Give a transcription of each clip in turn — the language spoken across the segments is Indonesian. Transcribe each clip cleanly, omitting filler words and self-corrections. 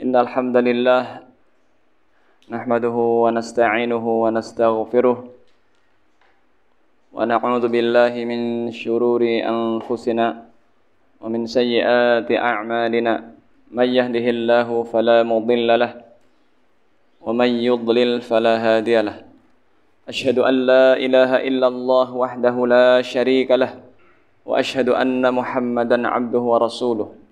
إن الحمد لله نحمده ونستعينه ونستغفره ونعوذ بالله من شرور أنفسنا ومن سيئات أعمالنا من يهده الله فلا مضل له ومن يضلل فلا هادي له أشهد أن لا إله إلا الله وحده لا شريك له وأشهد أن محمدا عبده ورسوله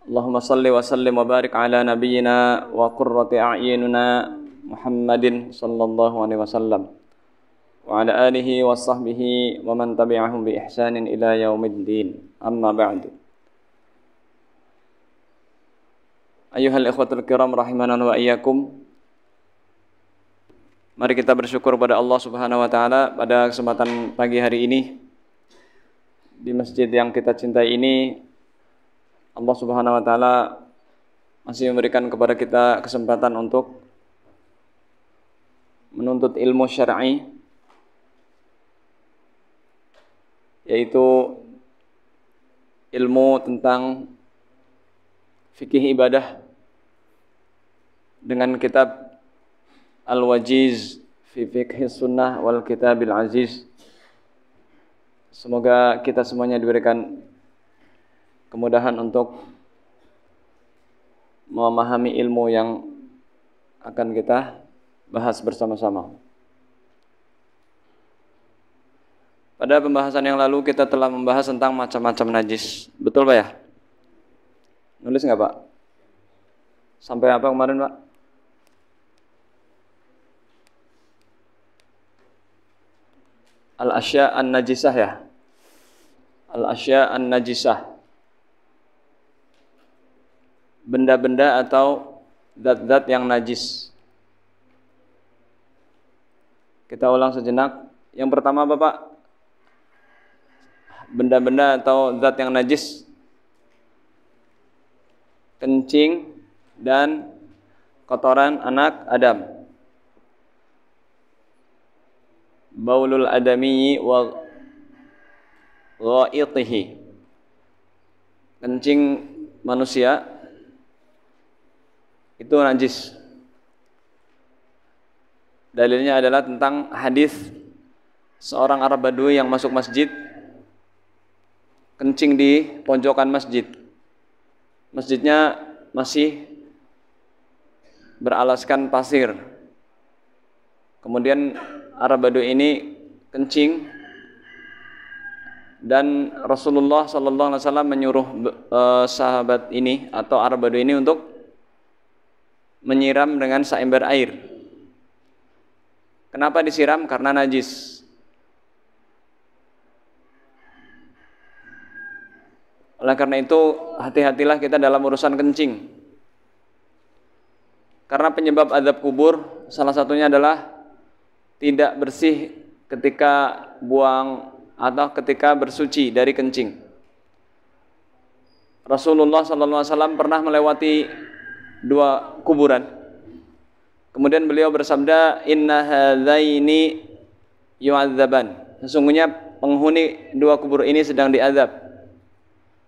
اللهم صل وسلم وبارك على نبينا وقرة أعيننا محمد صلى الله عليه وسلم وعلى آله وصحبه ومن تبعهم بإحسان إلى يوم الدين أما بعد أيها الإخوة الكرام رحمنا وإياكم. Mari kita bersyukur pada Allah Subhanahu wa taala pada kesempatan pagi hari ini di masjid yang kita cintai ini. Allah Subhanahu wa taala masih memberikan kepada kita kesempatan untuk menuntut ilmu syar'i, yaitu ilmu tentang fikih ibadah dengan kitab Al-Wajiz fi Fiqhi Sunnah wal Kitabil Aziz. Semoga kita semuanya diberikan kemudahan untuk memahami ilmu yang akan kita bahas bersama-sama. Pada pembahasan yang lalu kita telah membahas tentang macam-macam najis. Betul Pak ya? Nulis nggak Pak? Sampai apa kemarin Pak? Al-asya an-najisah ya. Al-asya an-najisah. Benda-benda atau zat-zat yang najis. Kita ulang sejenak. Yang pertama apa Pak? Benda-benda atau zat yang najis. Kencing dan kotoran anak Adam. Baulul adami wa ghaitihi. Kencing manusia itu najis. Dalilnya adalah tentang hadis seorang Arab Badui yang masuk masjid, kencing di pojokan masjid. Masjidnya masih beralaskan pasir. Kemudian Arab Badui ini kencing dan Rasulullah sallallahu alaihi wasallam menyuruh sahabat ini atau Arab Badui ini untuk menyiram dengan seember air. Kenapa disiram? Karena najis. Oleh karena itu, hati-hatilah kita dalam urusan kencing. Karena penyebab azab kubur salah satunya adalah tidak bersih ketika buang atau ketika bersuci dari kencing. Rasulullah sallallahu alaihi wasallam pernah melewati dua kuburan. Kemudian beliau bersabda, "Inna hadzaini yu'adzaban." Sesungguhnya penghuni dua kubur ini sedang diazab.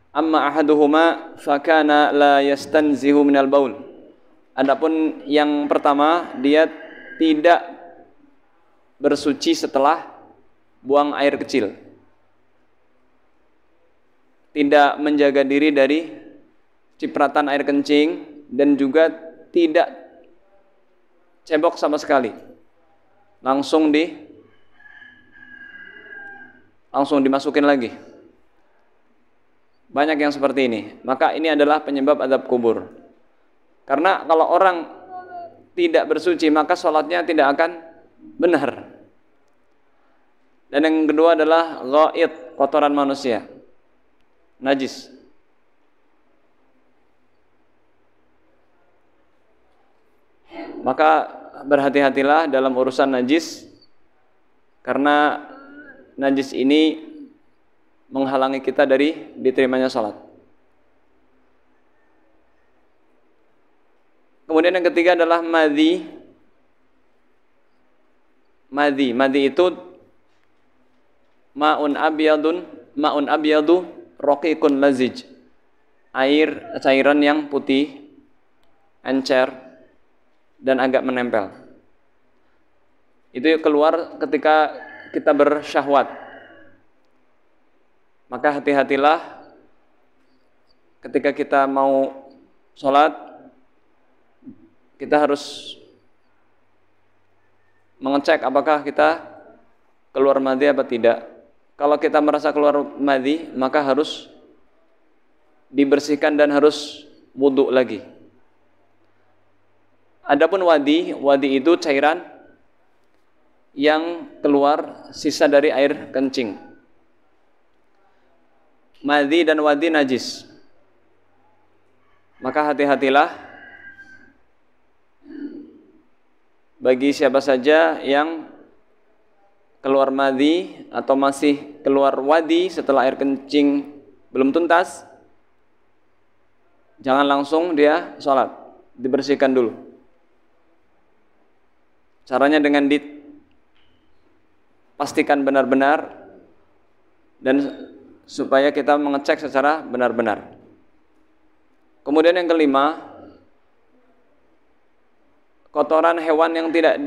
Amma ahaduhuma fakana la yastanzihu minal baul. Adapun yang pertama, dia tidak bersuci setelah buang air kecil. Tidak menjaga diri dari cipratan air kencing dan juga tidak cebok sama sekali. Langsung dimasukin lagi. Banyak yang seperti ini. Maka ini adalah penyebab azab kubur. Karena kalau orang tidak bersuci maka sholatnya tidak akan benar. Dan yang kedua adalah ghaid, kotoran manusia, najis. Maka berhati-hatilah dalam urusan najis, karena najis ini menghalangi kita dari diterimanya salat. Kemudian yang ketiga adalah madhi. Madhi itu ma'un abyadu raqiqun lazij. Cairan yang putih encer, dan agak menempel. Itu keluar ketika kita bersyahwat. Maka hati-hatilah ketika kita mau sholat, kita harus mengecek apakah kita keluar madhi apa tidak. Kalau kita merasa keluar madhi, maka harus dibersihkan dan harus wudhu lagi. Adapun wadi itu cairan yang keluar sisa dari air kencing. Madhi dan wadi najis. Maka hati-hatilah bagi siapa saja yang keluar madhi atau masih keluar wadi setelah air kencing belum tuntas, jangan langsung dia sholat, dibersihkan dulu. Caranya dengan dipastikan benar-benar dan supaya kita mengecek secara benar-benar. Kemudian yang kelima, kotoran hewan yang tidak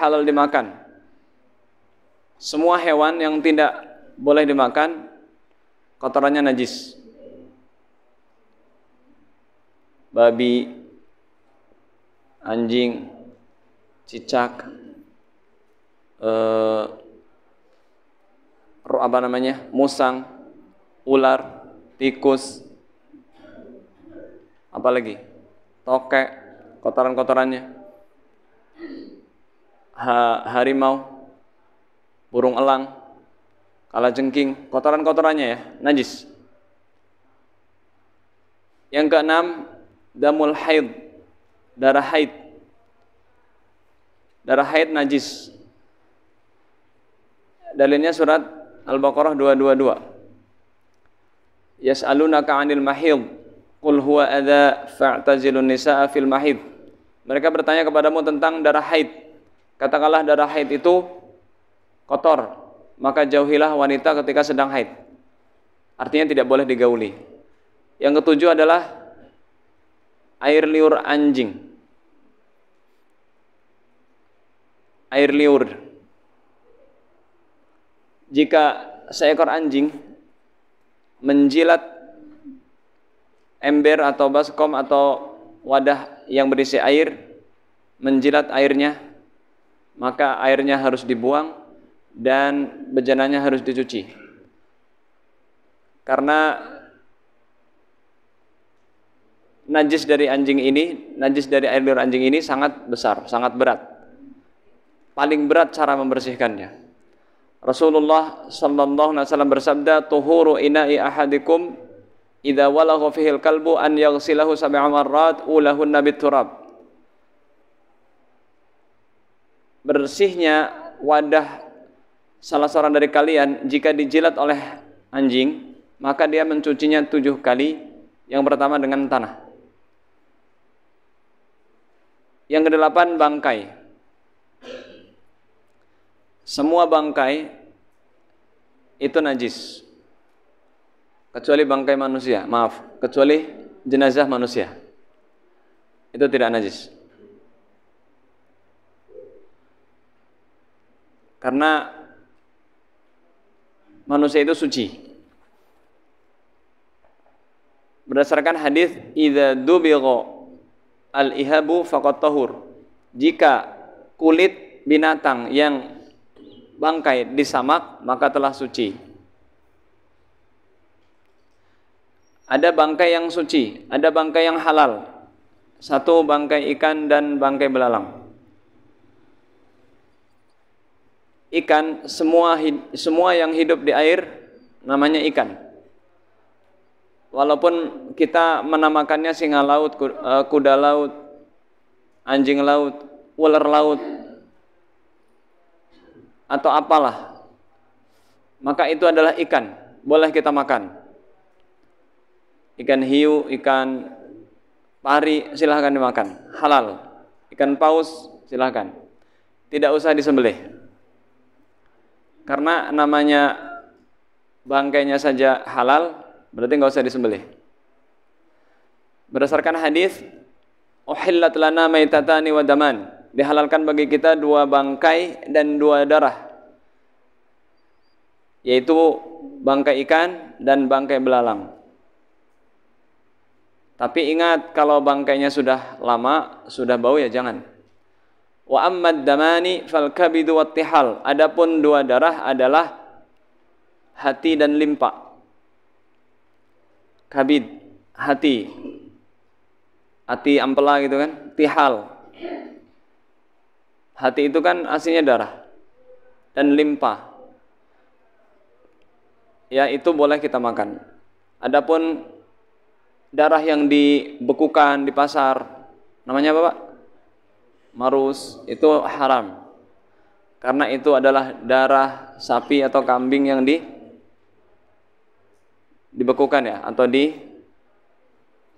halal dimakan. Semua hewan yang tidak boleh dimakan, kotorannya najis. Babi, anjing, cicak, musang, ular, tikus, apalagi tokek, kotoran-kotorannya, harimau, burung elang, kalajengking, kotoran-kotorannya ya, najis. Yang keenam, damul haid, darah haid. Darah haid najis. Dalilnya surat Al-Baqarah 222. Yas'alunaka 'anil mahid. Qul huwa adza fa'tazilun nisaa fil mahid. Mereka bertanya kepadamu tentang darah haid. Katakanlah darah haid itu kotor, maka jauhilah wanita ketika sedang haid. Artinya tidak boleh digauli. Yang ketujuh adalah air liur anjing. Air liur. Jika seekor anjing menjilat ember atau baskom atau wadah yang berisi air, menjilat airnya, maka airnya harus dibuang dan bejananya harus dicuci. Karena najis dari air liur anjing ini sangat besar, sangat berat. Paling berat cara membersihkannya. Rasulullah sallallahu alaihi wasallam bersabda, "Tuhuru ina'i ahadikum idza walagha fihil kalbu an yaghsilahu sab'a marrat ulahunna biturab." Bersihnya wadah salah seorang dari kalian jika dijilat oleh anjing, maka dia mencucinya 7 kali. Yang pertama dengan tanah. Yang kedelapan, bangkai. Semua bangkai itu najis. Kecuali bangkai manusia, kecuali jenazah manusia. Itu tidak najis. Karena manusia itu suci. Berdasarkan hadis idza dubigha al-ihabu faqad tahur. Jika kulit binatang yang bangkai disamak, maka telah suci. Ada bangkai yang suci, ada bangkai yang halal. Satu bangkai ikan dan bangkai belalang. Ikan, semua yang hidup di air namanya ikan. Walaupun kita menamakannya singa laut, kuda laut, anjing laut, ular laut, atau apalah, maka itu adalah ikan, boleh kita makan. Ikan hiu, ikan pari silahkan dimakan, halal. Ikan paus silahkan, tidak usah disembelih. Karena namanya bangkainya saja halal, berarti nggak usah disembelih. Berdasarkan hadis Uhillat lana maitatani wa daman. Dihalalkan bagi kita 2 bangkai dan 2 darah. Yaitu bangkai ikan dan bangkai belalang. Tapi ingat, kalau bangkainya sudah lama, sudah bau ya jangan. Wa ammad damani fal kabidu wat tihal. Adapun 2 darah adalah hati dan limpa. Kabid, hati. Hati ampela gitu kan, tihal. Hati itu kan aslinya darah. Dan limpa. Ya, itu boleh kita makan. Adapun darah yang dibekukan di pasar, namanya apa, Pak? Marus, itu haram. Karena itu adalah darah sapi atau kambing yang dibekukan ya, atau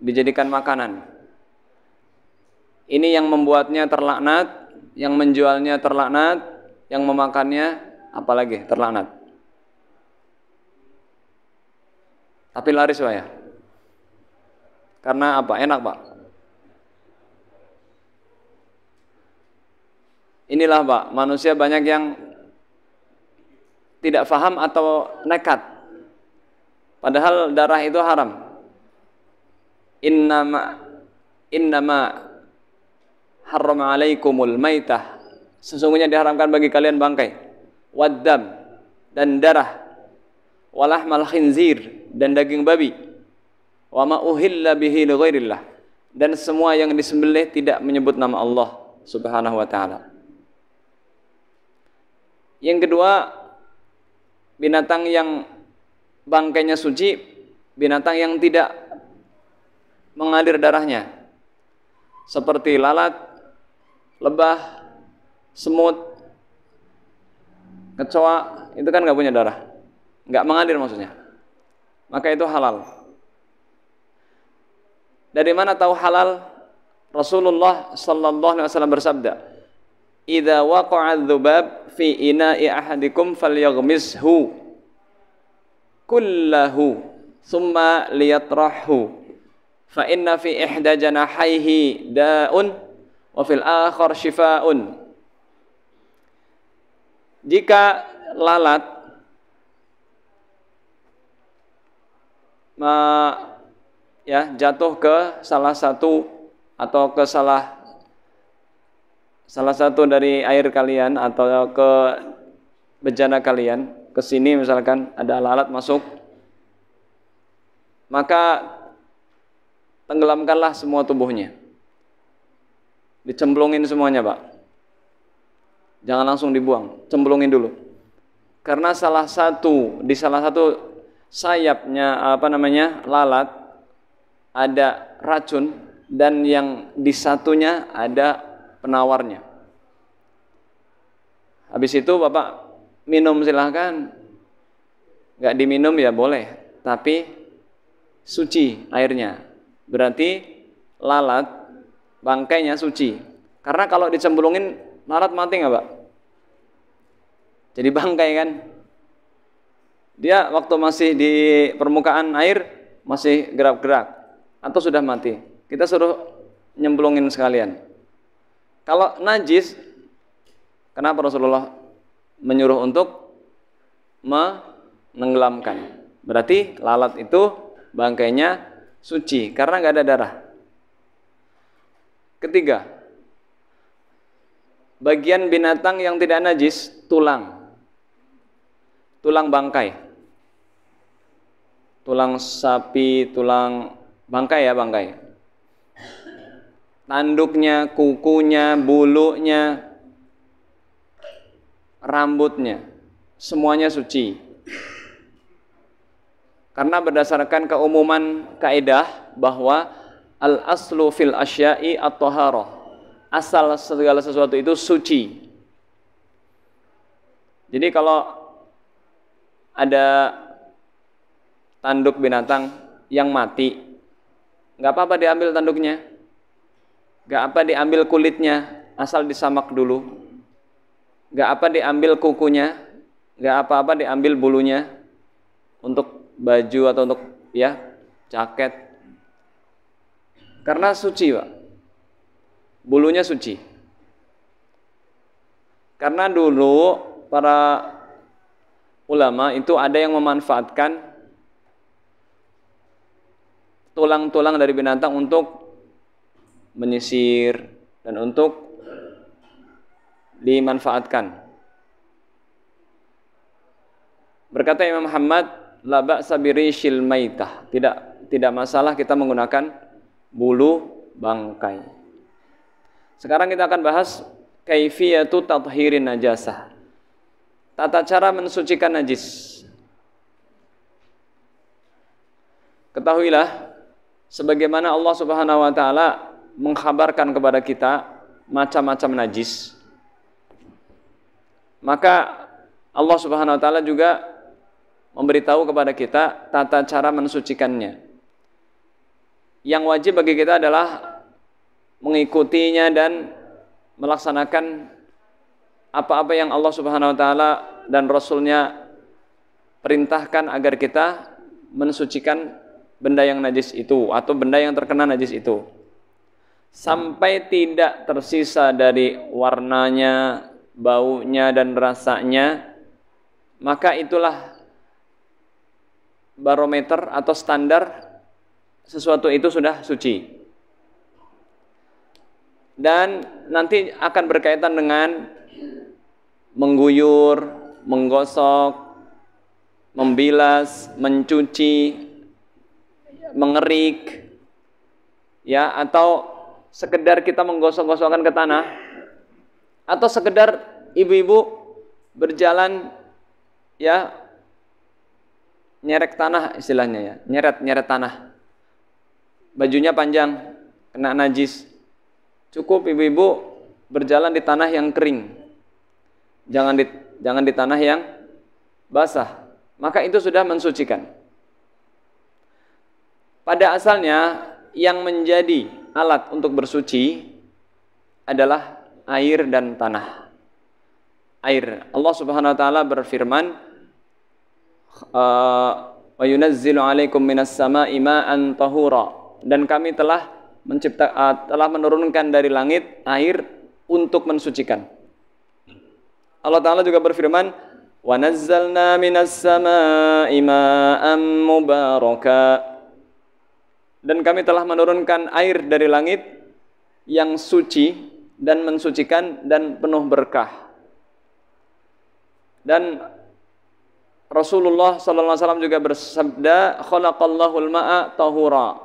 dijadikan makanan. Ini yang membuatnya terlaknat, yang menjualnya terlaknat, yang memakannya apalagi terlaknat. Tapi laris Pak ya. Karena apa? Enak Pak. Inilah Pak, manusia banyak yang tidak paham atau nekat. Padahal darah itu haram. Innama harrama alaikumul maitah. Sesungguhnya diharamkan bagi kalian bangkai, waddam, dan darah, walahmal khinzir, dan daging babi, wa ma uhilla bihi li ghairillah, dan semua yang disembelih tidak menyebut nama Allah Subhanahu wa taala. Yang kedua, binatang yang bangkainya suci, binatang yang tidak mengalir darahnya, seperti lalat, lebah, semut, kecoa, itu kan nggak punya darah, nggak mengalir maksudnya, maka itu halal. Dari mana tahu halal? Rasulullah sallallahu alaihi wasallam bersabda, "Idza waqa'a dzubab fi ina'i ahadikum falyaghmishu kullahu thumma liyatrahu fa inna fi ihda janahaihi da'un wa fil akhar shifaa'un." Jika lalat jatuh ke salah satu atau ke salah satu dari air kalian atau ke bejana kalian, ke sini misalkan ada lalat masuk, maka tenggelamkanlah semua tubuhnya. Dicemplungin semuanya, Pak. Jangan langsung dibuang, cemplungin dulu. Karena di salah satu sayapnya lalat ada racun, dan yang di satunya ada penawarnya. Habis itu Bapak minum silahkan. Nggak diminum ya boleh, tapi suci airnya. Berarti lalat bangkainya suci. Karena kalau dicemplungin lalat mati nggak Pak? Jadi bangkai kan. Dia waktu masih di permukaan air masih gerak-gerak atau sudah mati. Kita suruh nyemplungin sekalian. Kalau najis, kenapa Rasulullah menyuruh untuk menenggelamkan? Berarti lalat itu bangkainya suci karena nggak ada darah. Ketiga, bagian binatang yang tidak najis, tulang bangkai, tulang sapi, tulang bangkai, tanduknya, kukunya, bulunya, rambutnya, semuanya suci. Karena berdasarkan keumuman kaidah bahwa al-aslu fil asya'i at-taharah, asal segala sesuatu itu suci. Jadi kalau ada tanduk binatang yang mati, nggak apa-apa diambil tanduknya, nggak apa diambil kulitnya, asal disamak dulu. Nggak apa diambil kukunya, nggak apa-apa diambil bulunya untuk baju atau untuk jaket. Karena suci Pak. bulunya suci. Karena dulu para ulama itu ada yang memanfaatkan tulang-tulang dari binatang untuk menyisir dan untuk dimanfaatkan. Berkata Imam Muhammad, la ba'sa birishil maitah. Tidak masalah kita menggunakan bulu bangkai. Sekarang kita akan bahas kaifiyatu tathirin najasah. Tata cara mensucikan najis. Ketahuilah sebagaimana Allah Subhanahu wa taala mengkhabarkan kepada kita macam-macam najis, maka Allah Subhanahu wa taala juga memberitahu kepada kita tata cara mensucikannya. Yang wajib bagi kita adalah mengikutinya dan melaksanakan apa-apa yang Allah Subhanahu wa taala dan Rasul-Nya perintahkan agar kita mensucikan benda yang najis itu atau benda yang terkena najis itu sampai tidak tersisa dari warnanya, baunya dan rasanya, maka itulah barometer atau standar sesuatu itu sudah suci. Dan nanti akan berkaitan dengan mengguyur, menggosok, membilas, mencuci, mengerik, ya, atau sekedar kita menggosok-gosokkan ke tanah, atau sekedar ibu-ibu berjalan, ya, nyerek tanah istilahnya, ya, nyeret tanah, bajunya panjang, kena najis. Cukup ibu-ibu berjalan di tanah yang kering, jangan di tanah yang basah, maka itu sudah mensucikan. Pada asalnya yang menjadi alat untuk bersuci adalah air dan tanah. Air. Allah Subhanahu wa taala berfirman, wa yunazzilu 'alaikum minas sama'i ma'an tahura, dan kami telah menurunkan dari langit air untuk mensucikan. Allah Ta'ala juga berfirman, wa nazzalna minas sama'i ma'an mubaraka, dan kami telah menurunkan air dari langit yang suci dan mensucikan dan penuh berkah. Dan Rasulullah sallallahu alaihi wasallam juga bersabda, khalaqallahul ma'a tahura.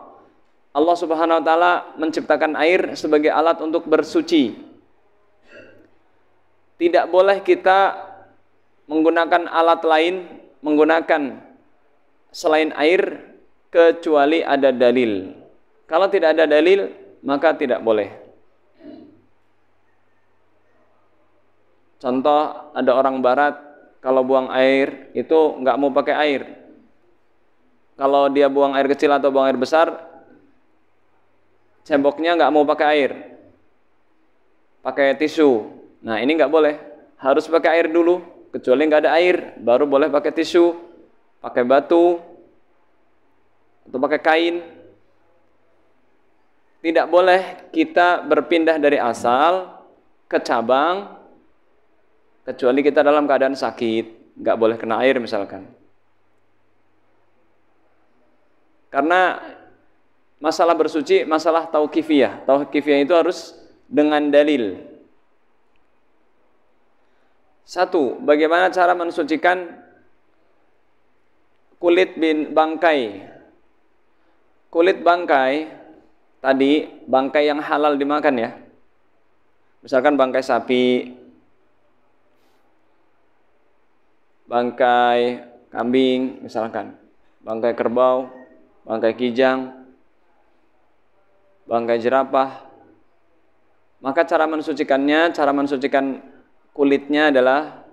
Allah Subhanahu wa taala menciptakan air sebagai alat untuk bersuci. Tidak boleh kita menggunakan alat lain, menggunakan selain air kecuali ada dalil. Kalau tidak ada dalil, maka tidak boleh. Contoh, ada orang barat kalau buang air itu nggak mau pakai air. Kalau dia buang air kecil atau buang air besar, ceboknya nggak mau pakai air, pakai tisu. Nah, ini nggak boleh, harus pakai air dulu, kecuali nggak ada air, baru boleh pakai tisu, pakai batu, atau pakai kain. Tidak boleh kita berpindah dari asal ke cabang, kecuali kita dalam keadaan sakit, nggak boleh kena air misalkan. Karena masalah bersuci, masalah tauqifiyah. Tauqifiyah itu harus dengan dalil. Satu, bagaimana cara mensucikan kulit bangkai? Kulit bangkai, tadi bangkai yang halal dimakan ya. Misalkan bangkai sapi, bangkai kambing misalkan, bangkai kerbau, bangkai kijang, bangkai jerapah. Maka cara mensucikannya, cara mensucikan kulitnya adalah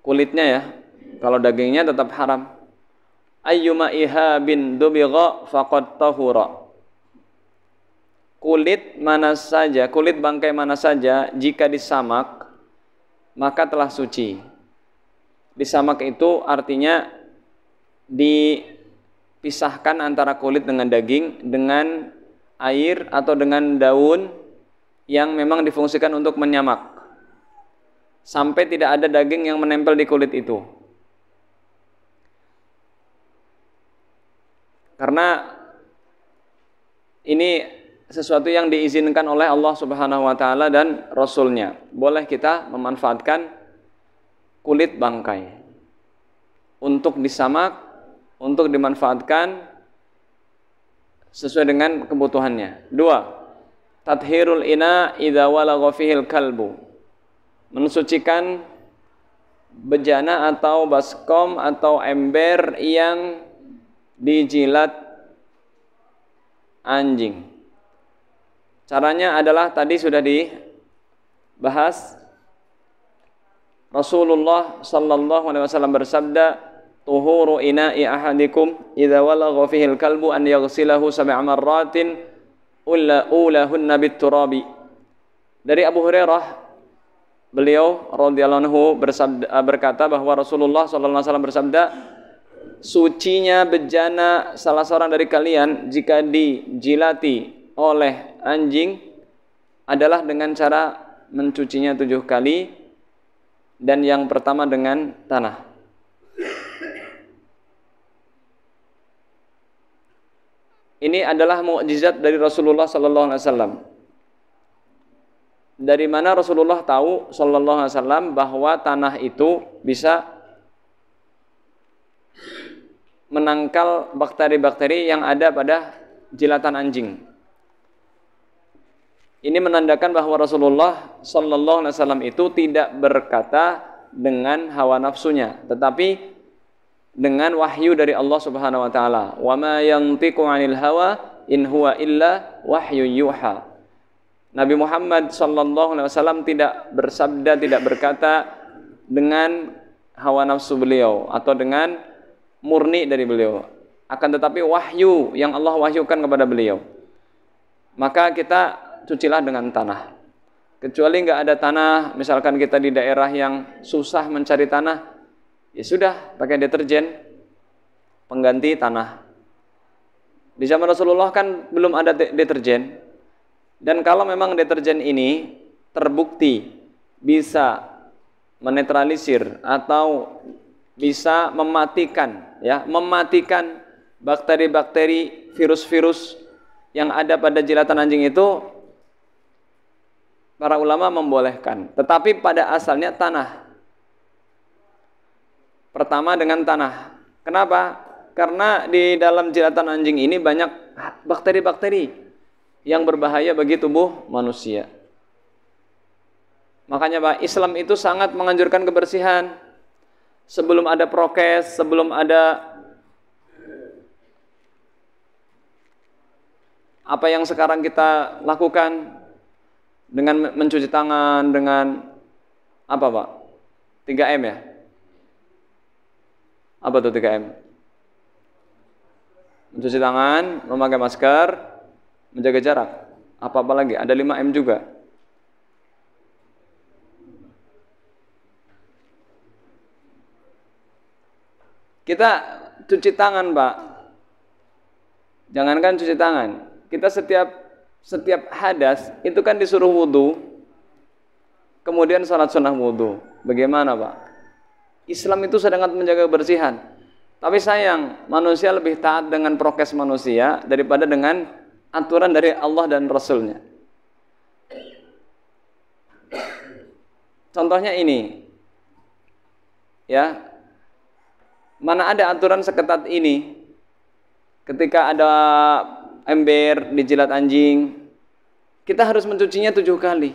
kulitnya ya. Kalau dagingnya tetap haram. Ayyuma ihabin dubigha faqad tahura. Kulit mana saja, kulit bangkai mana saja jika disamak maka telah suci. Disamak itu artinya dipisahkan antara kulit dengan daging dengan air atau dengan daun yang memang difungsikan untuk menyamak sampai tidak ada daging yang menempel di kulit itu. Karena ini sesuatu yang diizinkan oleh Allah Subhanahu wa taala dan Rasul-Nya. Boleh kita memanfaatkan kulit bangkai untuk disamak, untuk dimanfaatkan sesuai dengan kebutuhannya. 2. Tathhirul ina idza walagha fihil kalbu. Mensucikan bejana atau baskom atau ember yang dijilat anjing. Caranya adalah tadi sudah dibahas. Rasulullah sallallahu alaihi wasallam bersabda, "Tuhuru ina'i ahadikum idza walagha fihil kalbu an yaghsilahu sab'a marratin ulahunna bit-turabi." Dari Abu Hurairah, beliau radhiyallahu anhu berkata bahwa Rasulullah sallallahu alaihi wasallam bersabda, sucinya bejana salah seorang dari kalian jika dijilati oleh anjing adalah dengan cara mencucinya 7 kali, dan yang pertama dengan tanah. Ini adalah mukjizat dari Rasulullah sallallahu alaihi wasallam. Dari mana Rasulullah tahu sallallahu alaihi wasallam bahwa tanah itu bisa menangkal bakteri-bakteri yang ada pada jilatan anjing? Ini menandakan bahwa Rasulullah sallallahu alaihi wasallam itu tidak berkata dengan hawa nafsunya, tetapi dengan wahyu dari Allah Subhanahu wa taala. Wa ma yantiqu 'anil hawa in huwa illa wahyu yuha. Nabi Muhammad sallallahu alaihi wasallam tidak bersabda, tidak berkata dengan hawa nafsu beliau atau dengan murni dari beliau, akan tetapi wahyu yang Allah wahyukan kepada beliau. Maka kita cucilah dengan tanah. Kecuali nggak ada tanah, misalkan kita di daerah yang susah mencari tanah, ya sudah pakai deterjen pengganti tanah. Di zaman Rasulullah kan belum ada deterjen, dan kalau memang deterjen ini terbukti bisa menetralisir atau bisa mematikan bakteri-bakteri, virus-virus yang ada pada jilatan anjing itu, para ulama membolehkan. Tetapi pada asalnya tanah. Pertama dengan tanah. Kenapa? Karena di dalam jilatan anjing ini banyak bakteri-bakteri yang berbahaya bagi tubuh manusia. Makanya Pak, Islam itu sangat menganjurkan kebersihan. Sebelum ada prokes, sebelum ada apa yang sekarang kita lakukan dengan mencuci tangan, dengan apa Pak? 3M ya? Apa tuh 3M? Mencuci tangan, memakai masker, menjaga jarak. Apa-apa lagi? Ada 5M juga. Kita cuci tangan, Pak. Jangankan cuci tangan, kita setiap hadas itu kan disuruh wudu, kemudian salat sunnah wudu. Bagaimana, Pak? Islam itu sangat menjaga kebersihan. Tapi sayang, manusia lebih taat dengan prokes manusia daripada dengan aturan dari Allah dan Rasul-Nya. Contohnya ini, ya. Mana ada aturan seketat ini? Ketika ada ember dijilat anjing, kita harus mencucinya 7 kali.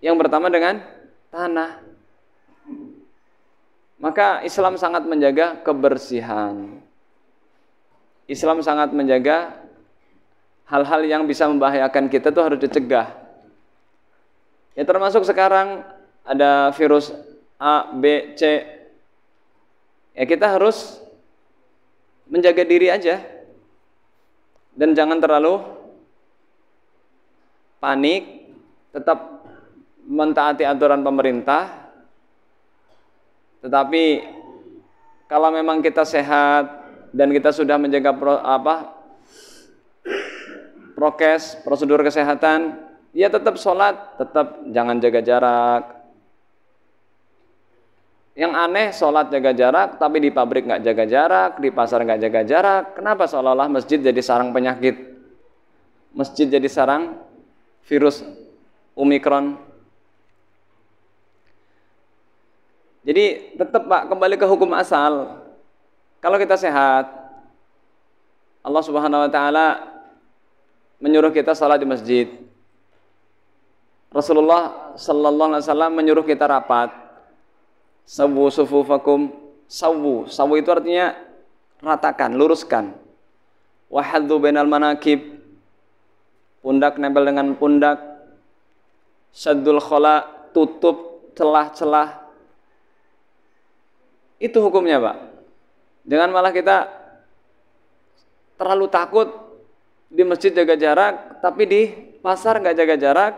Yang pertama dengan tanah. Maka Islam sangat menjaga kebersihan. Islam sangat menjaga hal-hal yang bisa membahayakan kita itu harus dicegah. Ya termasuk sekarang ada virus A, B, C. Ya kita harus menjaga diri aja. Dan jangan terlalu panik, tetap mentaati aturan pemerintah. Tetapi kalau memang kita sehat dan kita sudah menjaga prokes, prosedur kesehatan, Ya tetap sholat, tetap jangan jaga jarak. Yang aneh sholat jaga jarak, tapi di pabrik nggak jaga jarak, di pasar nggak jaga jarak. Kenapa seolah-olah masjid jadi sarang penyakit? Masjid jadi sarang virus Omikron. Jadi tetap Pak, kembali ke hukum asal. Kalau kita sehat, Allah Subhanahu wa taala menyuruh kita salat di masjid. Rasulullah sallallahu alaihi wasallam menyuruh kita rapat. Sawu sufufakum, sawu. Sawu itu artinya ratakan, luruskan. Wahaddu bainal manakib. Pundak nempel dengan pundak. Syaddul khala, tutup celah-celah. Itu hukumnya, Pak. Jangan malah kita terlalu takut di masjid jaga jarak, tapi di pasar nggak jaga jarak,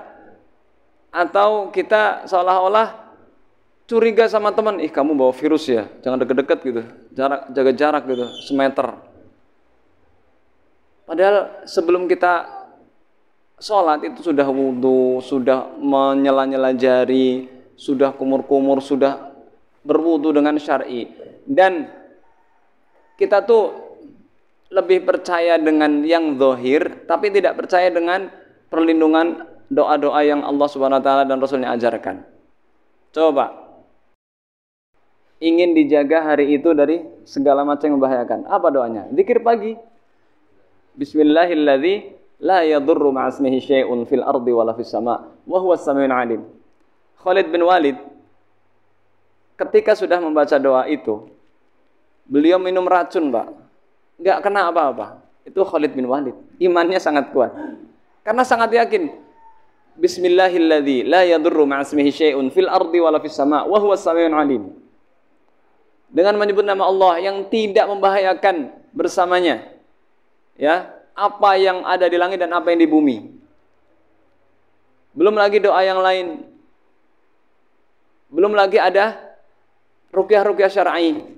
atau kita seolah-olah curiga sama teman, kamu bawa virus ya, jangan deket-deket gitu, jaga jarak gitu, semeter. Padahal sebelum kita sholat itu sudah wudhu, sudah menyela-nyela jari, sudah kumur-kumur, sudah berwudhu dengan syar'i. Dan kita tuh lebih percaya dengan yang zahir, tapi tidak percaya dengan perlindungan doa-doa yang Allah Subhanahu wa taala dan Rasulnya ajarkan. Coba ingin dijaga hari itu dari segala macam yang membahayakan. Apa doanya? Zikir pagi. Bismillahilladzi la yadurru ma'asmihi syai'un fil ardi wala fis sama' wa huwas samiul alim. Khalid bin Walid ketika sudah membaca doa itu, beliau minum racun, Pak. Enggak kena apa-apa. Itu Khalid bin Walid. Imannya sangat kuat. Karena sangat yakin. Bismillahilladzi la yadurru ma'asmihi syai'un fil ardi wala fis sama' wa huwas samiul alim. Dengan menyebut nama Allah yang tidak membahayakan bersamanya, ya, apa yang ada di langit dan apa yang di bumi. Belum lagi doa yang lain. Belum lagi ada ruqyah-ruqyah syar'i.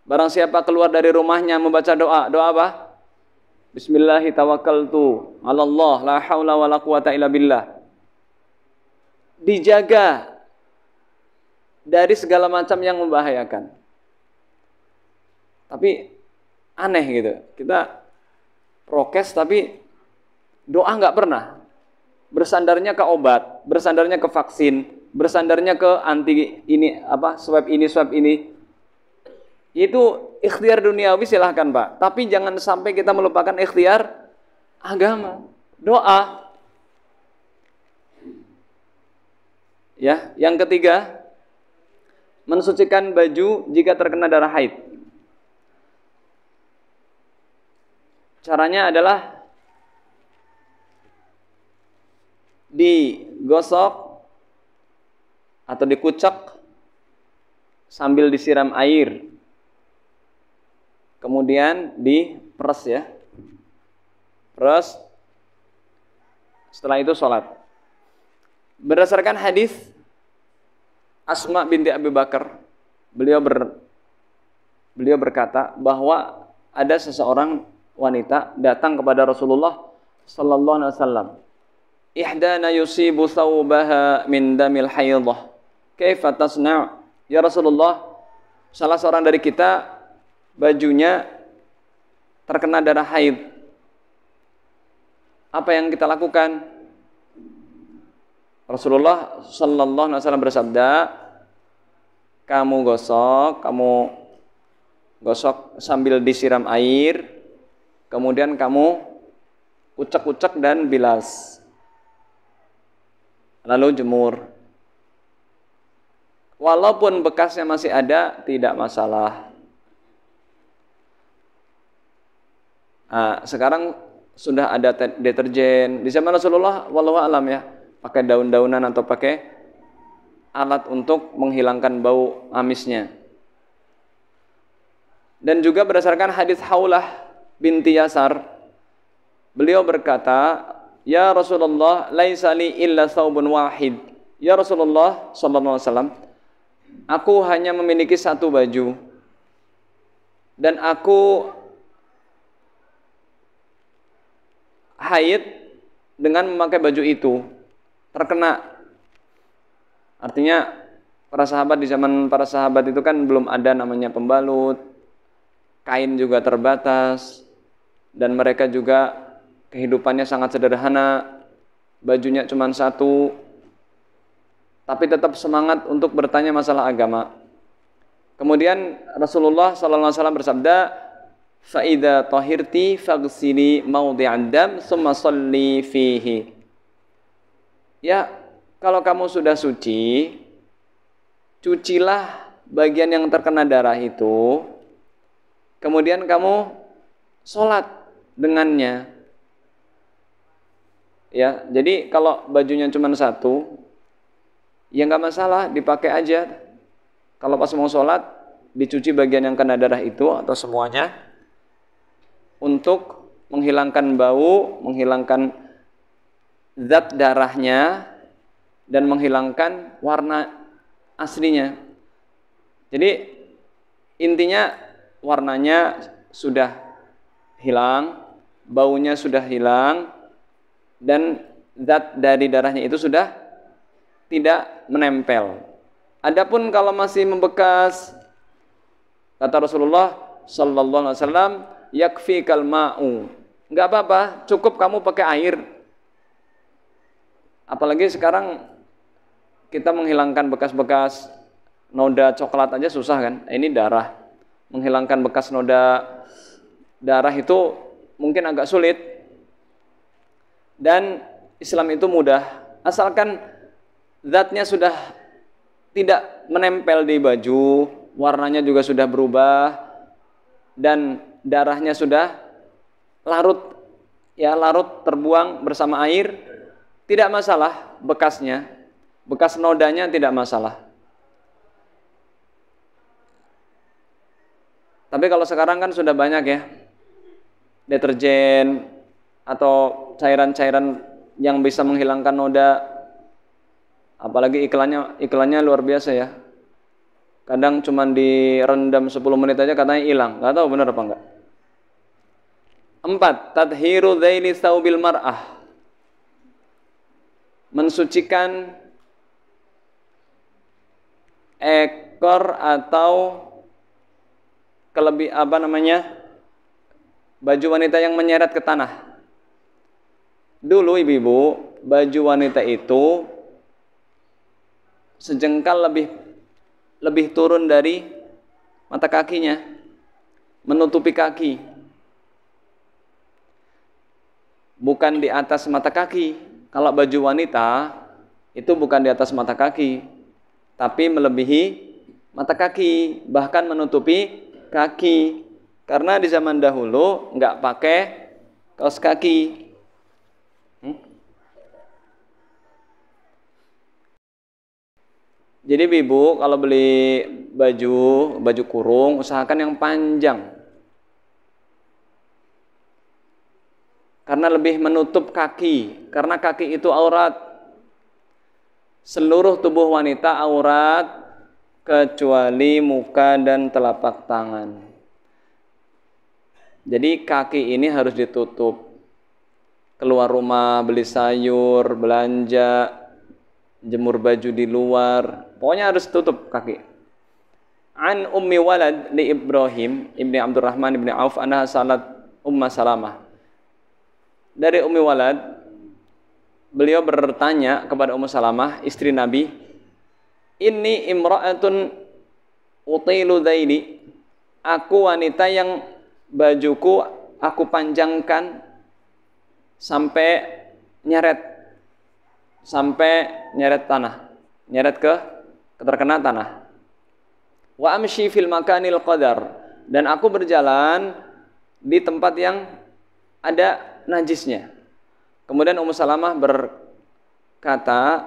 Barang siapa keluar dari rumahnya membaca doa apa? Bismillahi tawakkaltu 'alallah la haula wala quwata illa billah. Dijaga dari segala macam yang membahayakan. Tapi aneh gitu. Kita prokes tapi doa nggak pernah. Bersandarnya ke obat, bersandarnya ke vaksin, bersandarnya ke anti ini swab ini swab ini. Itu ikhtiar duniawi silahkan, Pak. Tapi jangan sampai kita melupakan ikhtiar agama. Doa. Ya, yang ketiga, mensucikan baju jika terkena darah haid. Caranya adalah digosok atau dikucek sambil disiram air. Kemudian diperes ya. Peres. Setelah itu sholat. Berdasarkan hadis Asma binti Abi Bakar, beliau berkata bahwa ada seseorang wanita datang kepada Rasulullah sallallahu alaihi wasallam. Ihdana yusibu thawbaha min damil haidhah. Kaifa tasna'? Ya Rasulullah, salah seorang dari kita bajunya terkena darah haid. Apa yang kita lakukan? Rasulullah sallallahu alaihi wasallam bersabda, kamu gosok sambil disiram air, kemudian kamu ucek-ucek dan bilas. Lalu jemur. Walaupun bekasnya masih ada, tidak masalah. Nah, sekarang sudah ada deterjen. Di zaman Rasulullah, wallahu alam ya, pakai daun-daunan atau pakai alat untuk menghilangkan bau amisnya. Dan juga berdasarkan hadis Haulah binti Yasar, beliau berkata, ya Rasulullah, laisa li illa thawbun wahid. Ya Rasulullah sallallahu alaihi wasallam, aku hanya memiliki satu baju dan aku haid dengan memakai baju itu terkena. Artinya para sahabat di zaman para sahabat itu kan belum ada namanya pembalut, kain juga terbatas, dan mereka juga kehidupannya sangat sederhana, bajunya cuma satu, tapi tetap semangat untuk bertanya masalah agama. Kemudian Rasulullah SAW bersabda, "Fa'idha tahirti faghsili mawdi'ad dam summa sholli fihi." Ya, kalau kamu sudah suci, cucilah bagian yang terkena darah itu, kemudian kamu sholat dengannya. Ya, jadi kalau bajunya cuma satu, ya nggak masalah, dipakai aja. Kalau pas mau sholat, dicuci bagian yang kena darah itu atau semuanya untuk menghilangkan bau, menghilangkan zat darahnya, dan menghilangkan warna aslinya. Jadi intinya warnanya sudah hilang, baunya sudah hilang, dan zat dari darahnya itu sudah tidak menempel. Adapun kalau masih membekas, kata Rasulullah sallallahu alaihi wasallam, yakfikal ma'u. Enggak apa-apa, cukup kamu pakai air. Apalagi sekarang kita menghilangkan bekas-bekas noda coklat aja susah kan? Ini darah. Menghilangkan bekas noda darah itu mungkin agak sulit. Dan Islam itu mudah, asalkan zatnya sudah tidak menempel di baju, warnanya juga sudah berubah, dan darahnya sudah larut, ya larut terbuang bersama air, tidak masalah bekasnya, bekas nodanya tidak masalah. Tapi kalau sekarang kan sudah banyak ya, deterjen atau cairan-cairan yang bisa menghilangkan noda. Apalagi iklannya luar biasa ya. Kadang cuma direndam 10 menit aja katanya hilang. Gak tahu benar apa enggak. 4. Tadhiru dhaili thawbil mar'ah. Mensucikan ekor atau baju wanita yang menyeret ke tanah. Dulu ibu-ibu, baju wanita itu sejengkal lebih turun dari mata kakinya, menutupi kaki, bukan di atas mata kaki. Kalau baju wanita itu bukan di atas mata kaki, tapi melebihi mata kaki, bahkan menutupi kaki. Karena di zaman dahulu nggak pakai kaos kaki. Jadi ibu kalau beli baju kurung, usahakan yang panjang. Karena lebih menutup kaki, karena kaki itu aurat. Seluruh tubuh wanita aurat kecuali muka dan telapak tangan. Jadi kaki ini harus ditutup. Keluar rumah, beli sayur, belanja, jemur baju di luar, pokoknya harus tutup kaki. An ummi walad li Ibrahim ibni Abdurrahman ibni Auf anha salat Umma Salamah. Dari Ummi Walad, beliau bertanya kepada Ummu Salamah, istri Nabi, "Inni imra'atun utilu dhaili." Aku wanita yang bajuku aku panjangkan sampai nyeret tanah, nyeret ke terkena tanah. Wa amshi fil makanil qadar, dan aku berjalan di tempat yang ada najisnya. Kemudian Ummu Salamah berkata,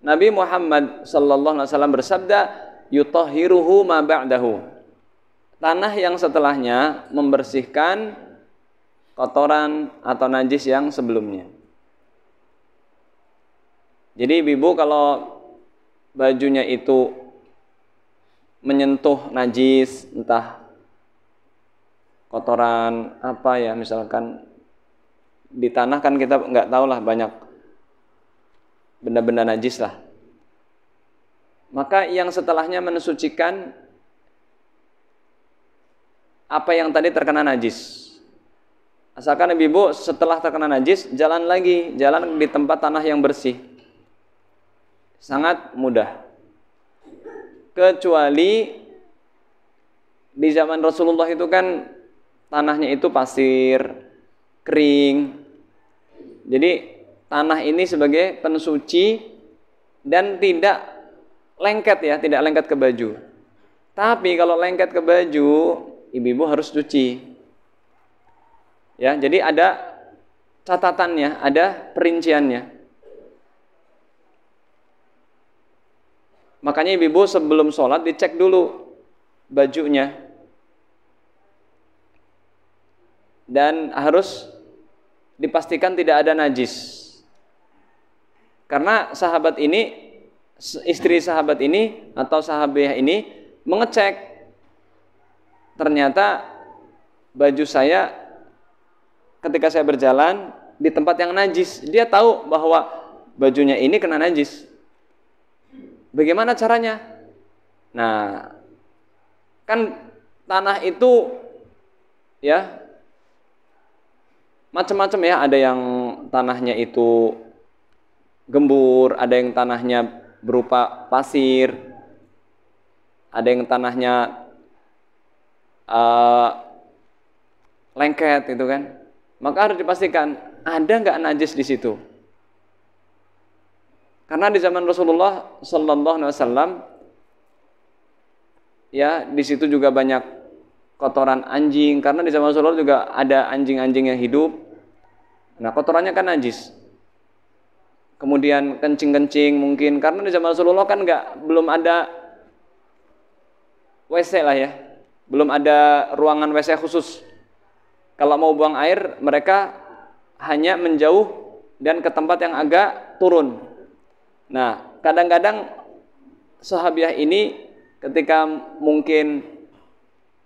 Nabi Muhammad sallallahu alaihi wasallam bersabda, yutahhiruhu ma ba'dahu. Tanah yang setelahnya membersihkan kotoran atau najis yang sebelumnya. Jadi ibu kalau bajunya itu menyentuh najis, entah kotoran apa ya, misalkan Di tanah kan kita nggak tahu lah, banyak benda-benda najis lah. Maka yang setelahnya mensucikan apa yang tadi terkena najis. Asalkan ibu setelah terkena najis, jalan di tempat tanah yang bersih. Sangat mudah. Kecuali di zaman Rasulullah itu kan tanahnya itu pasir, kering. Jadi tanah ini sebagai pensuci dan tidak lengket ya, tidak lengket ke baju. Tapi kalau lengket ke baju, ibu-ibu harus cuci. Ya, jadi ada catatannya, ada perinciannya. Makanya ibu-ibu sebelum sholat dicek dulu bajunya. Dan harus dipastikan tidak ada najis. Karena sahabat ini, istri sahabat ini atau sahabiah ini mengecek, ternyata baju saya ketika saya berjalan di tempat yang najis. Dia tahu bahwa bajunya ini kena najis. Bagaimana caranya? Nah, kan tanah itu ya macam-macam ya. Ada yang tanahnya itu gembur, ada yang tanahnya berupa pasir, ada yang tanahnya lengket itu kan. Maka harus dipastikan ada nggak najis di situ. Karena di zaman Rasulullah Sallallahu Alaihi Wasallam, ya di situ juga banyak kotoran anjing. Karena di zaman Rasulullah juga ada anjing-anjing yang hidup. Nah, kotorannya kan najis. Kemudian kencing-kencing mungkin, karena di zaman Rasulullah kan belum ada WC lah ya, belum ada ruangan WC khusus. Kalau mau buang air, mereka hanya menjauh dan ke tempat yang agak turun. Nah, kadang-kadang sahabiah ini ketika mungkin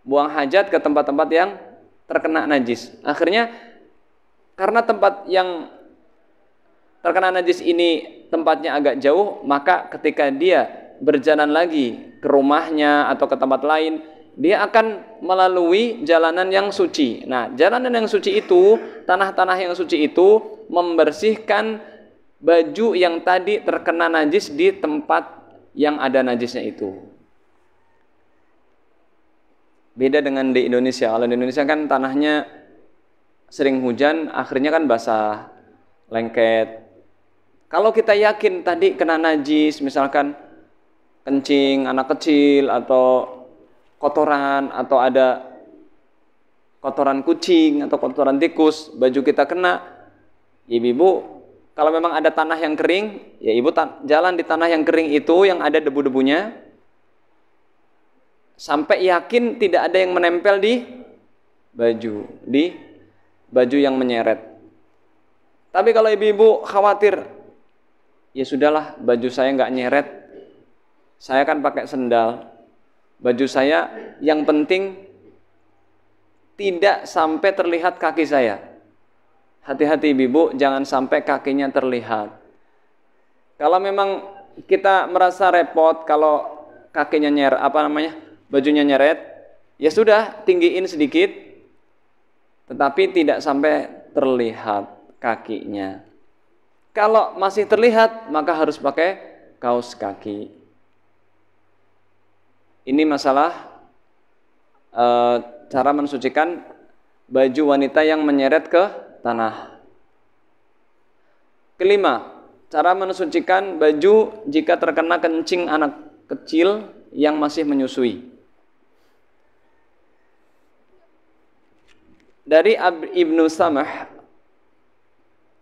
buang hajat ke tempat-tempat yang terkena najis. Akhirnya karena tempat yang terkena najis ini tempatnya agak jauh, maka ketika dia berjalan lagi ke rumahnya atau ke tempat lain, dia akan melalui jalanan yang suci. Nah, jalanan yang suci itu, tanah-tanah yang suci itu membersihkan baju yang tadi terkena najis di tempat yang ada najisnya itu. Beda dengan di Indonesia. Kalau di Indonesia kan tanahnya sering hujan, akhirnya kan basah, lengket. Kalau kita yakin tadi kena najis, misalkan kencing anak kecil atau kotoran, atau ada kotoran kucing atau kotoran tikus, baju kita kena, ibu kalau memang ada tanah yang kering, ya ibu jalan di tanah yang kering itu yang ada debu-debunya sampai yakin tidak ada yang menempel di baju yang menyeret. Tapi kalau ibu khawatir, ya sudahlah, baju saya nggak nyeret, saya kan pakai sendal. Baju saya yang penting tidak sampai terlihat kaki saya. Hati-hati ibu, jangan sampai kakinya terlihat. Kalau memang kita merasa repot kalau kakinya bajunya nyeret, ya sudah, tinggiin sedikit, tetapi tidak sampai terlihat kakinya. Kalau masih terlihat, maka harus pakai kaos kaki. Ini masalah cara mensucikan baju wanita yang menyeret ke tanah. Kelima, cara mensucikan baju jika terkena kencing anak kecil yang masih menyusui. Dari Ibnu Samah,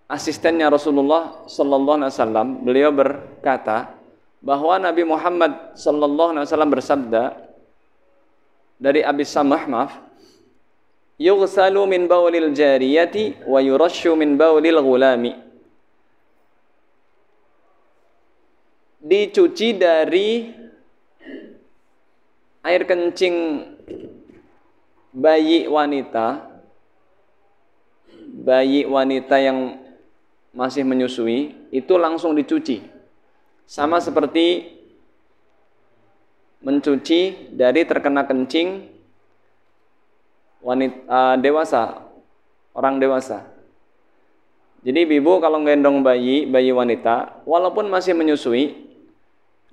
asistennya Rasulullah Sallallahu Alaihi Wasallam, beliau berkata bahwa Nabi Muhammad Sallallahu Alaihi Wasallam bersabda, dari Abi Samah, yughsalu min baulil jariyati wa yurashu min baulil ghulami. Dicuci dari air kencing bayi wanita bayi wanita yang masih menyusui itu langsung dicuci. Sama seperti mencuci dari terkena kencing wanita dewasa, orang dewasa. Jadi ibu kalau gendong bayi wanita, walaupun masih menyusui,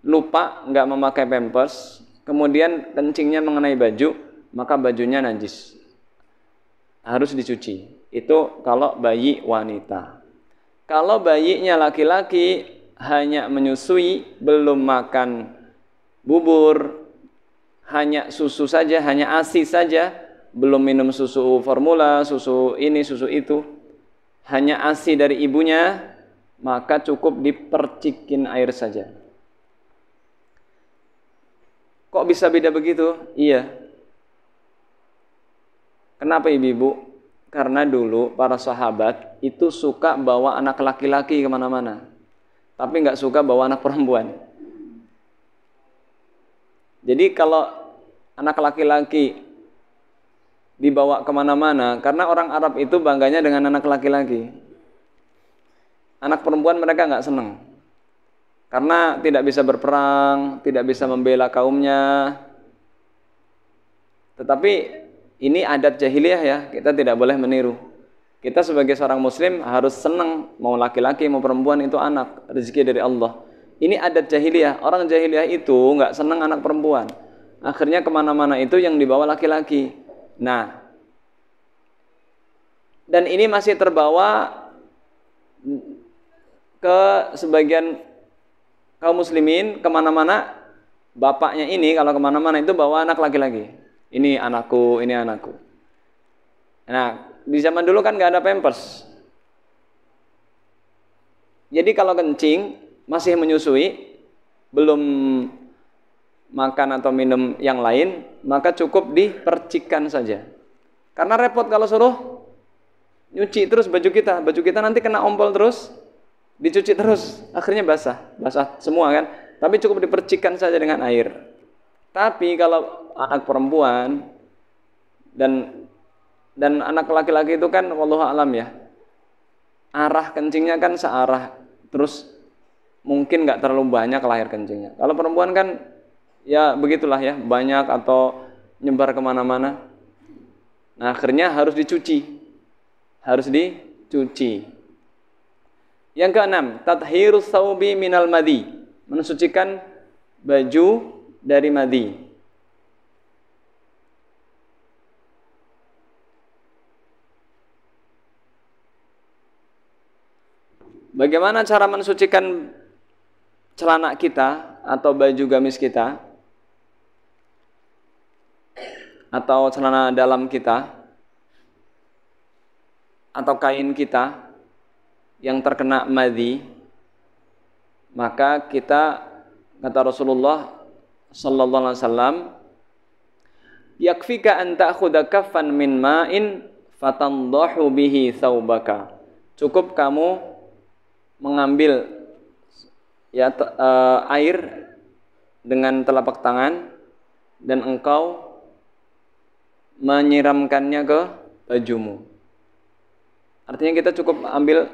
lupa nggak memakai pampers, kemudian kencingnya mengenai baju, maka bajunya najis, harus dicuci. Itu kalau bayi wanita. Kalau bayinya laki-laki hanya menyusui, belum makan bubur, hanya susu saja, hanya ASI saja, belum minum susu formula, susu ini, susu itu, hanya ASI dari ibunya, maka cukup dipercikin air saja. Kok bisa beda begitu? Iya. Kenapa ibu-ibu? Karena dulu para sahabat itu suka bawa anak laki-laki kemana-mana, tapi nggak suka bawa anak perempuan. Jadi kalau anak laki-laki dibawa kemana-mana, karena orang Arab itu bangganya dengan anak laki-laki. Anak perempuan mereka nggak senang, karena tidak bisa berperang, tidak bisa membela kaumnya. Tetapi ini adat jahiliyah ya, kita tidak boleh meniru. Kita sebagai seorang muslim harus senang, mau laki-laki mau perempuan itu anak, rezeki dari Allah. Ini adat jahiliyah. Orang jahiliyah itu nggak senang anak perempuan. Akhirnya kemana-mana itu yang dibawa laki-laki. Nah, dan ini masih terbawa ke sebagian kaum muslimin, kemana-mana bapaknya ini kalau kemana-mana itu bawa anak laki-laki. Ini anakku, ini anakku. Nah, di zaman dulu kan nggak ada pampers. Jadi kalau kencing masih menyusui, belum makan atau minum yang lain, maka cukup dipercikan saja. Karena repot kalau suruh nyuci terus baju kita nanti kena ompol terus, dicuci terus, akhirnya basah semua kan. Tapi cukup dipercikan saja dengan air. Tapi kalau anak perempuan dan anak laki-laki itu kan wallahu alam ya, arah kencingnya kan searah, terus mungkin nggak terlalu banyak lahir kencingnya. Kalau perempuan kan ya begitulah ya, banyak atau nyebar kemana-mana. Nah akhirnya harus dicuci. Yang keenam, tathhirus thawbi minal madhi, mensucikan baju dari madhi. Bagaimana cara mensucikan celana kita atau baju gamis kita atau celana dalam kita atau kain kita yang terkena madhi? Maka kita, kata Rasulullah sallallahu alaihi wasallam, yakfika an ta'khudha kaffan min ma'in fatandahu bihi thawbaka. Cukup kamu mengambil ya air dengan telapak tangan dan engkau menyiramkannya ke bajumu. Artinya kita cukup ambil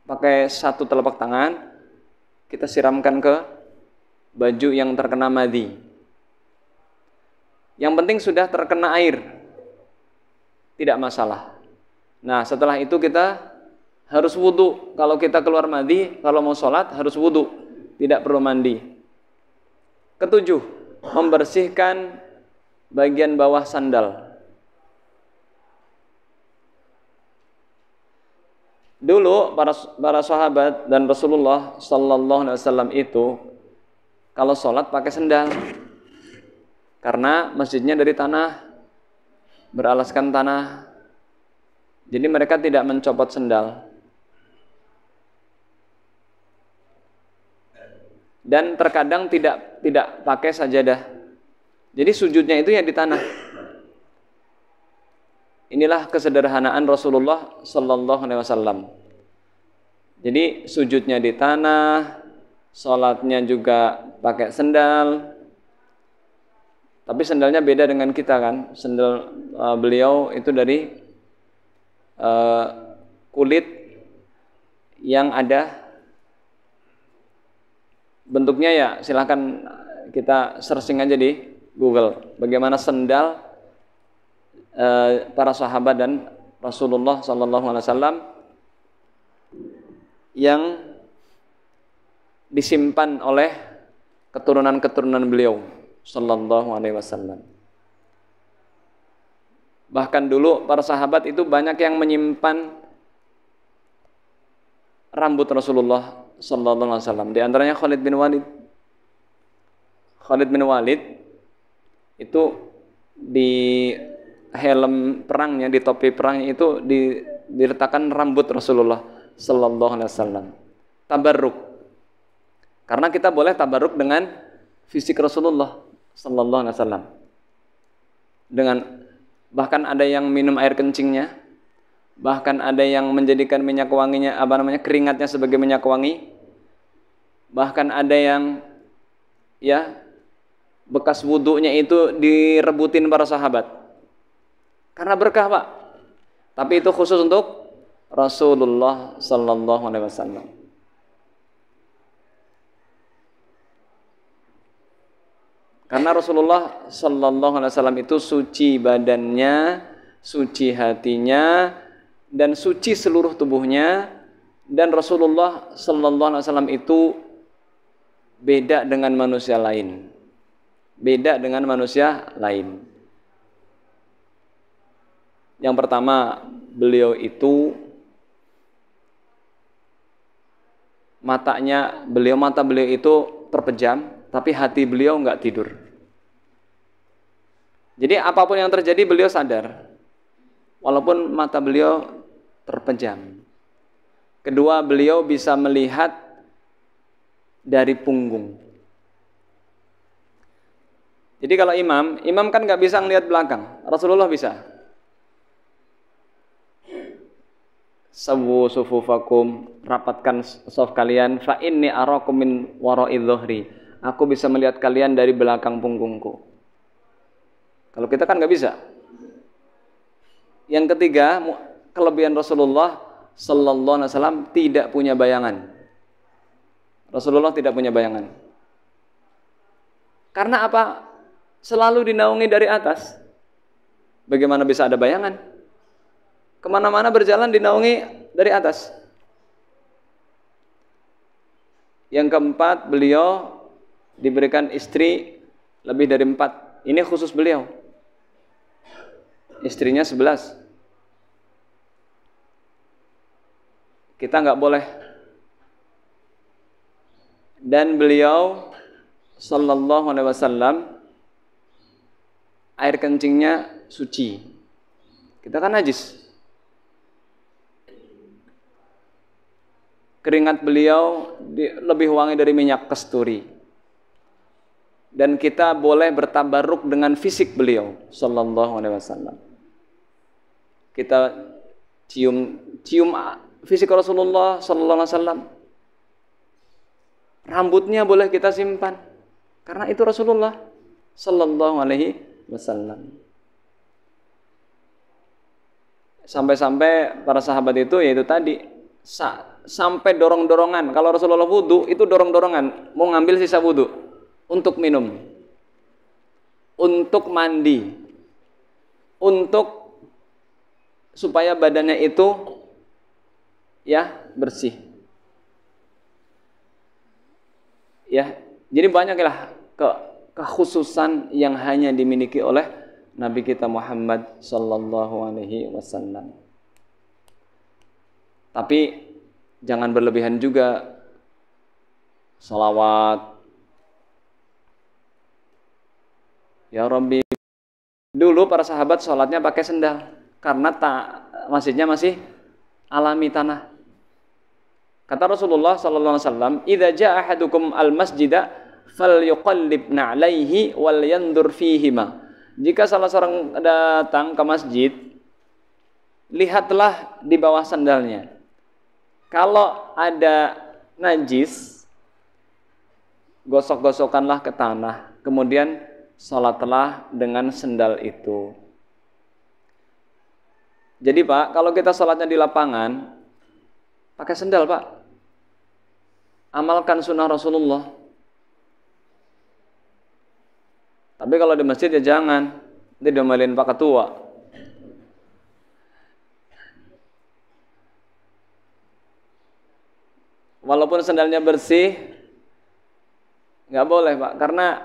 pakai satu telapak tangan, kita siramkan ke baju yang terkena madhi. Yang penting sudah terkena air, tidak masalah. Nah setelah itu kita harus wudu. Kalau kita keluar madhi, kalau mau sholat harus wudu, tidak perlu mandi. Ketujuh, membersihkan bagian bawah sandal. Dulu para sahabat dan Rasulullah sallallahu alaihi wasallam itu kalau sholat pakai sendal, karena masjidnya dari tanah, beralaskan tanah. Jadi mereka tidak mencopot sendal. Dan terkadang tidak pakai sajadah. Jadi sujudnya itu ya di tanah. Inilah kesederhanaan Rasulullah sallallahu alaihi wasallam. Jadi sujudnya di tanah, sholatnya juga pakai sendal. Tapi sendalnya beda dengan kita kan. Sendal beliau itu dari kulit yang ada bentuknya, ya silahkan kita searching aja di Google bagaimana sendal para sahabat dan Rasulullah sallallahu alaihi wasallam yang disimpan oleh keturunan-keturunan beliau sallallahu alaihi wasallam. Bahkan dulu para sahabat itu banyak yang menyimpan rambut Rasulullah sallallahu alaihi wasallam. Di antaranya Khalid bin Walid. Khalid bin Walid itu di helm perangnya, di topi perangnya itu diletakkan rambut Rasulullah sallallahu alaihi wasallam. Tabarruk. Karena kita boleh tabarruk dengan fisik Rasulullah sallallahu alaihi wasallam. Dengan bahkan ada yang minum air kencingnya, bahkan ada yang menjadikan minyak wanginya keringatnya sebagai minyak wangi. Bahkan ada yang bekas wudunya itu direbutin para sahabat. Karena berkah, Pak. Tapi itu khusus untuk Rasulullah sallallahu alaihi wasallam. Karena Rasulullah sallallahu alaihi wasallam itu suci badannya, suci hatinya, dan suci seluruh tubuhnya. Dan Rasulullah sallallahu alaihi wasallam itu beda dengan manusia lain. Beda dengan manusia lain. Yang pertama, beliau itu mata beliau itu terpejam, tapi hati beliau enggak tidur. Jadi apapun yang terjadi beliau sadar, walaupun mata beliau terpejam. Kedua, beliau bisa melihat dari punggung. Jadi kalau imam kan nggak bisa ngelihat belakang. Rasulullah bisa. Sawu sufufakum, rapatkan shaf kalian. Fa inni arakum min wara'i dhuhri. Aku bisa melihat kalian dari belakang punggungku. Kalau kita kan nggak bisa. Yang ketiga, kelebihan Rasulullah sallallahu alaihi wasallam tidak punya bayangan. Rasulullah tidak punya bayangan. Karena apa? Selalu dinaungi dari atas. Bagaimana bisa ada bayangan? Kemana-mana berjalan dinaungi dari atas. Yang keempat, beliau diberikan istri lebih dari 4. Ini khusus beliau. Istrinya 11. Kita nggak boleh. Dan beliau sallallahu alaihi wasallam air kencingnya suci. Kita kan najis. Keringat beliau lebih wangi dari minyak kasturi. Dan kita boleh bertabarruk dengan fisik beliau sallallahu alaihi wasallam. Kita cium fisik Rasulullah sallallahu alaihi wasallam. Rambutnya boleh kita simpan karena itu Rasulullah sallallahu alaihi wasallam. Sampai-sampai para sahabat itu yaitu tadi sampai dorong-dorongan. Kalau Rasulullah wudu itu dorong-dorongan, mau ngambil sisa wudu untuk minum, untuk mandi, untuk supaya badannya itu bersih. Jadi banyaklah kekhususan yang hanya dimiliki oleh Nabi kita Muhammad sallallahu alaihi wasallam. Tapi jangan berlebihan juga. Salawat. Ya Rabbi. Dulu para sahabat sholatnya pakai sendal karena masjidnya masih alami tanah. Kata Rasulullah sallallahu alaihi wasallam, "Idza jaa ahadukum al-masjida falyuqallib na'laihi wal yandur fihima." Jika salah seorang datang ke masjid, lihatlah di bawah sandalnya. Kalau ada najis, gosok-gosokkanlah ke tanah, kemudian salatlah dengan sendal itu. Jadi Pak, kalau kita salatnya di lapangan, Pakai sendal, Pak. Amalkan sunnah Rasulullah. Tapi kalau di masjid ya jangan. Nanti diomelin Pak Ketua. Walaupun sendalnya bersih, nggak boleh, Pak. Karena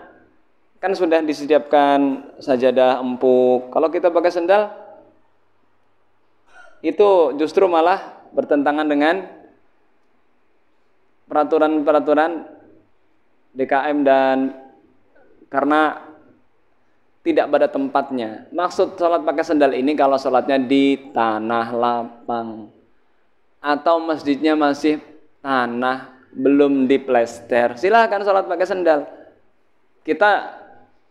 kan sudah disediakan sajadah empuk. Kalau kita pakai sendal, itu justru malah bertentangan dengan peraturan-peraturan DKM dan karena tidak pada tempatnya. Maksud sholat pakai sendal ini kalau sholatnya di tanah lapang atau masjidnya masih tanah belum diplester, silahkan sholat pakai sendal. Kita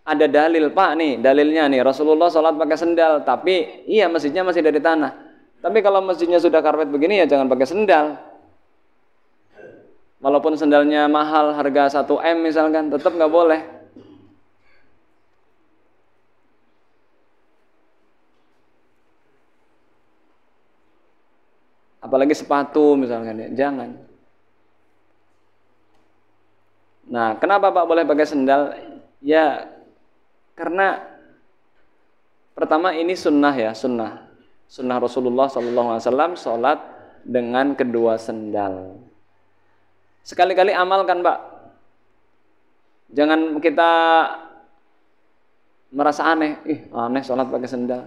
ada dalil, Pak, nih dalilnya nih Rasulullah sholat pakai sendal, tapi iya masjidnya masih dari tanah. Tapi kalau masjidnya sudah karpet begini ya jangan pakai sendal. Walaupun sendalnya mahal harga 1 M misalkan, tetap nggak boleh. Apalagi sepatu misalkan ya, jangan. Nah, kenapa Pak boleh pakai sendal? Ya, karena pertama ini sunnah ya, sunnah Rasulullah SAW sholat dengan kedua sendal. Sekali-kali amalkan, Pak. Jangan kita merasa aneh, aneh sholat pakai sendal.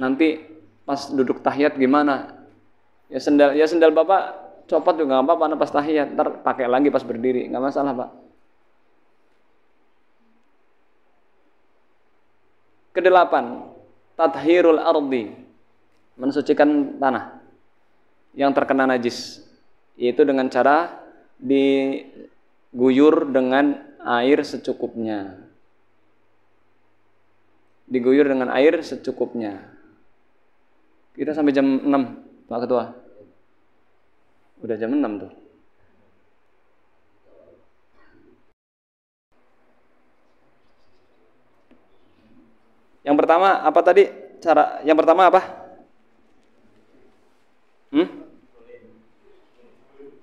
Nanti pas duduk tahiyat gimana? Ya sendal Bapak copot juga nggak apa-apa pas tahiyat, ntar pakai lagi pas berdiri, nggak masalah, Pak. Kedelapan, tathhirul ardi, mensucikan tanah yang terkena najis, yaitu dengan cara diguyur dengan air secukupnya. Diguyur dengan air secukupnya. Kita sampai jam 6, Pak Ketua. Udah jam 6 tuh. Yang pertama apa tadi? Yang pertama apa?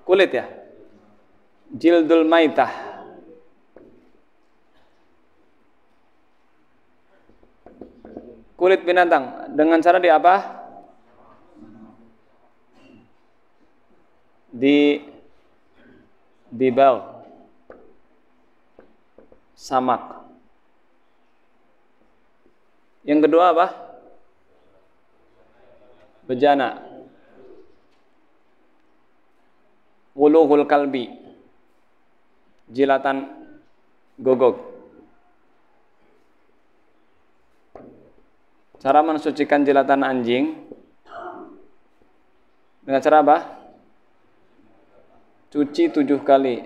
Kulit ya? Jildul maitah. Kulit binatang. Dengan cara di apa? Dibel. Samak. Yang kedua apa? Bejana. Wulughul kalbi. Jilatan gogok. Cara mensucikan jilatan anjing dengan cara apa? Cuci 7 kali.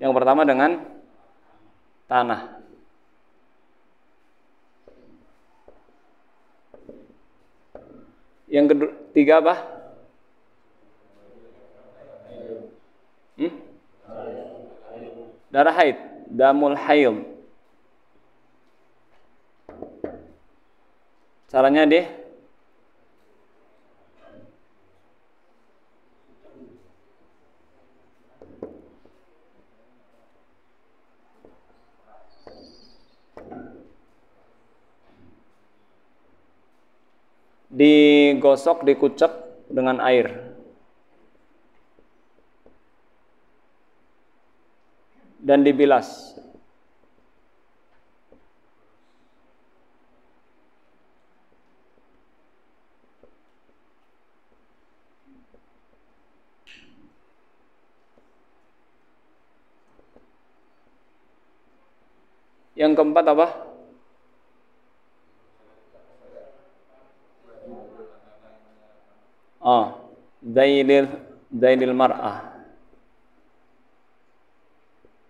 Yang pertama dengan tanah. Yang ketiga apa? Darah haid, damul haid. Caranya deh digosok, dikucek dengan air. Dan dibilas. Yang keempat apa? Dailil mar'ah.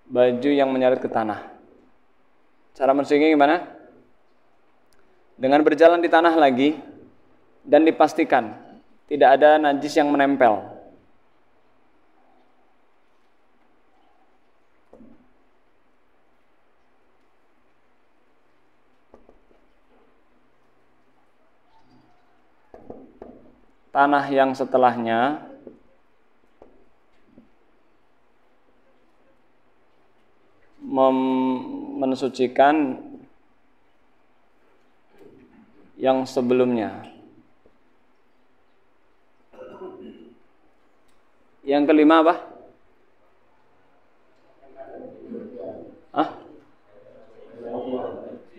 Baju yang menyeret ke tanah. Cara mensucinya gimana? Dengan berjalan di tanah lagi dan dipastikan tidak ada najis yang menempel. tanah yang setelahnya mensucikan yang sebelumnya. Yang kelima apa?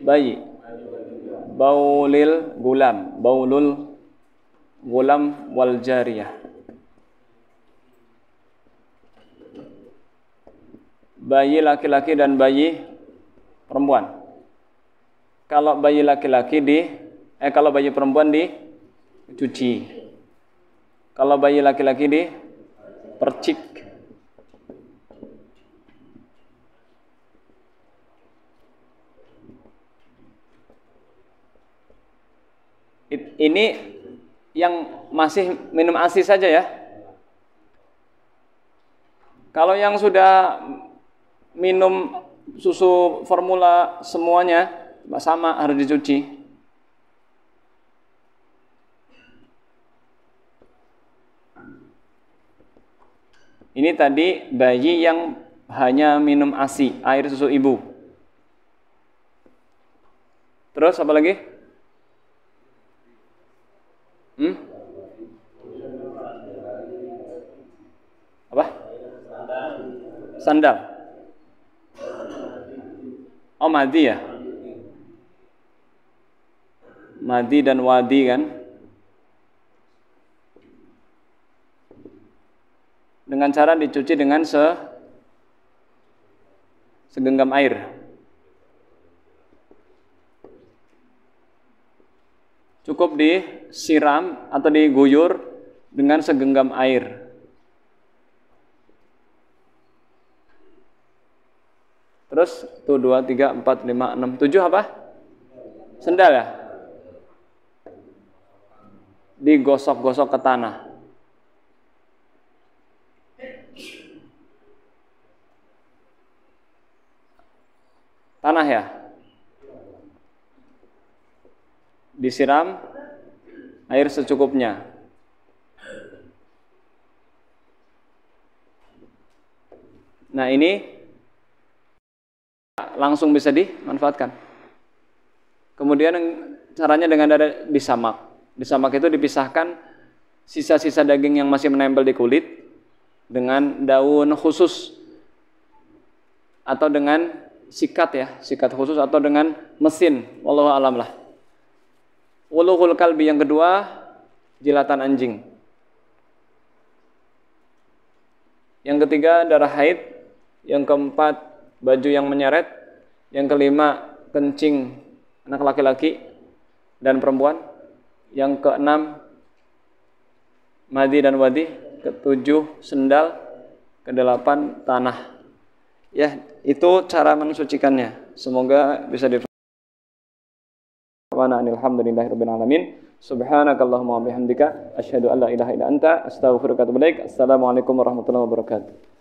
Bayi. Baulil gulam, baulul gulam wal jariyah. Bayi laki-laki dan bayi perempuan. Kalau bayi laki-laki kalau bayi perempuan dicuci. Kalau bayi laki-laki dipercik. Ini yang masih minum ASI saja ya. Kalau yang sudah minum susu formula semuanya sama harus dicuci. Ini tadi bayi yang hanya minum ASI, air susu ibu. Terus apa lagi? Apa? Sandal. Oh, madi ya? Madi dan wadi kan? Dengan cara dicuci dengan segenggam air. Cukup disiram atau diguyur dengan segenggam air. Terus tuh 2, 3, 4, 5, 6, 7 apa? Sendal ya? Digosok-gosok ke tanah. Tanah ya? Disiram air secukupnya. Nah, ini langsung bisa dimanfaatkan. Kemudian caranya dengan disamak. Disamak itu dipisahkan sisa-sisa daging yang masih menempel di kulit dengan daun khusus atau dengan sikat ya, sikat khusus atau dengan mesin. Wallahu a'lam lah. Wulughul kalbi yang kedua, jilatan anjing. Yang ketiga, darah haid. Yang keempat, baju yang menyeret. Yang kelima, kencing anak laki-laki dan perempuan. Yang keenam, madi dan wadi. Ketujuh, sendal. Kedelapan, tanah. Ya, itu cara mensucikannya. Semoga bisa alhamdulillahirabbil alamin. Subhanakallahumma wa bihamdika asyhadu an la ilaha illa anta astaghfiruka wa atubu ilaik. Assalamualaikum warahmatullahi wabarakatuh.